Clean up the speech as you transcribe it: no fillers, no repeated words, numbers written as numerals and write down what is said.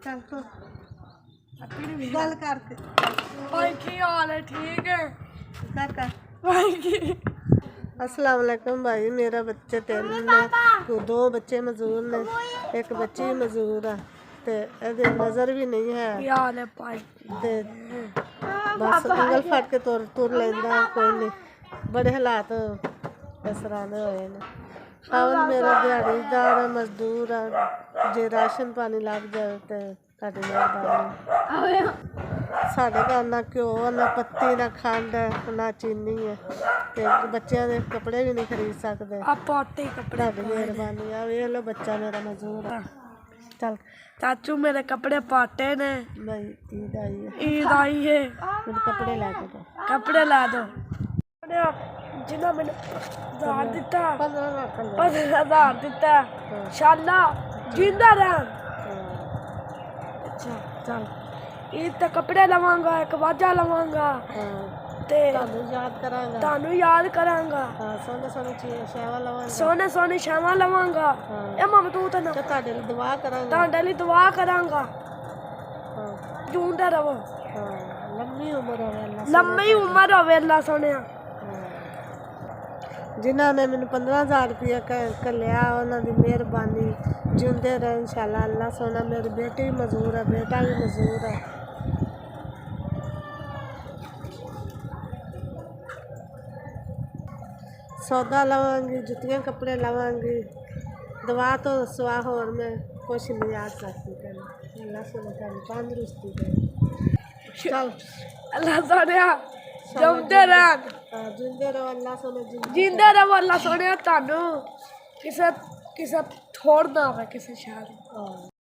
चल तो गल करके भाई की हाल है? ठीक है कर भाई की। अस्सलाम वालेकुम भाई। मेरा बच्चे तीन ने, दो बच्चे मजदूर ने, एक बच्ची मजदूर है ते एदी नज़र भी नहीं है की हाल है भाई? ते बस उंगल फट के तुर लेंदा कोई नहीं। बड़े हालात इस तरह दे होए ने। खावन मेरा दिहाड़ीदार है, मजदूर है। जे राशन पानी लग जाए तो ਤੁਹਾਡੀ ਮਿਹਰਬਾਨੀ। ਸਾਡੇ ਘਰ ਨਾ ਘਿਓ ਨਾ ਪੱਤੀ ਨਾ ਖੰਡ ਨਾ ਚੀਨੀ ਹੈ ਤੇ ਬੱਚਿਆਂ ਦੇ ਕੱਪੜੇ ਵੀ ਨਹੀਂ ਖਰੀਦ ਸਕਦੇ। आप आटे कपड़े ਤੁਹਾਡੀ ਮਿਹਰਬਾਨੀ। ਆ ਵੇਖ ਲਓ ਬੱਚਾ ਮੇਰਾ ਮਜ਼ਦੂਰ ਹੈ। ਚੱਲ चाचू मेरे कपड़े पाटे ने। ਨਹੀਂ ਈਦ ਆਈ ਹੈ, ईद आई है, ਮੈਨੂੰ ਕੱਪੜੇ ਲੈ ਕੇ ਦੋ। कपड़े ला दो। जिन्हें मैंने 1000 दिता, 15,000 दिता, शाला जिंदा रह। अच्छा चल ईद ते कपड़े लवांगा, एक वाजा लवांगा ते ਤੁਹਾਨੂੰ ਯਾਦ ਕਰਾਂਗਾ। तानू याद करांगा। ਹਾਂ ਸੋਹਣੇ ਸੋਹਣੇ ਸ਼ੈਵਾ ਲਵਾਂਗਾ। सोने सोने शामा लवांगा। ए मामा तू तो ना ਤੇ ਤੁਹਾਡੇ ਲਈ ਦੁਆ ਕਰਾਂਗਾ। तांडे लिए दुआ करांगा। ਹਾਂ जूंदे रहो, ਹਾਂ ਲੰਮੀ ਉਮਰ ਹੋਵੇ ਅੱਲਾ लम्मी उम्र होवे अल्लाह सोने। जिन्हों ने मैंने 15,000 रुपया घलिया उन्हों की मेहरबानी। जिंदे रहे इंशाल्लाह अल्लाह सोना। मेरी बेटी भी मजदूर है, बेटा भी मजदूर है। सौदा लवांगी, जुतियाँ कपड़े लवांगी। दवा तो सवा होर मैं कुछ नहीं आ सकती। अल्लाह सोना तंदुरुस्ती दे। चल अल्लाह सोने जमते रहन, जिंदे रहो अल्लाह सोना। जिंदे रहो अल्लाह सोने। तानू किसे किसे छोड़ ना होवे किसे शहर।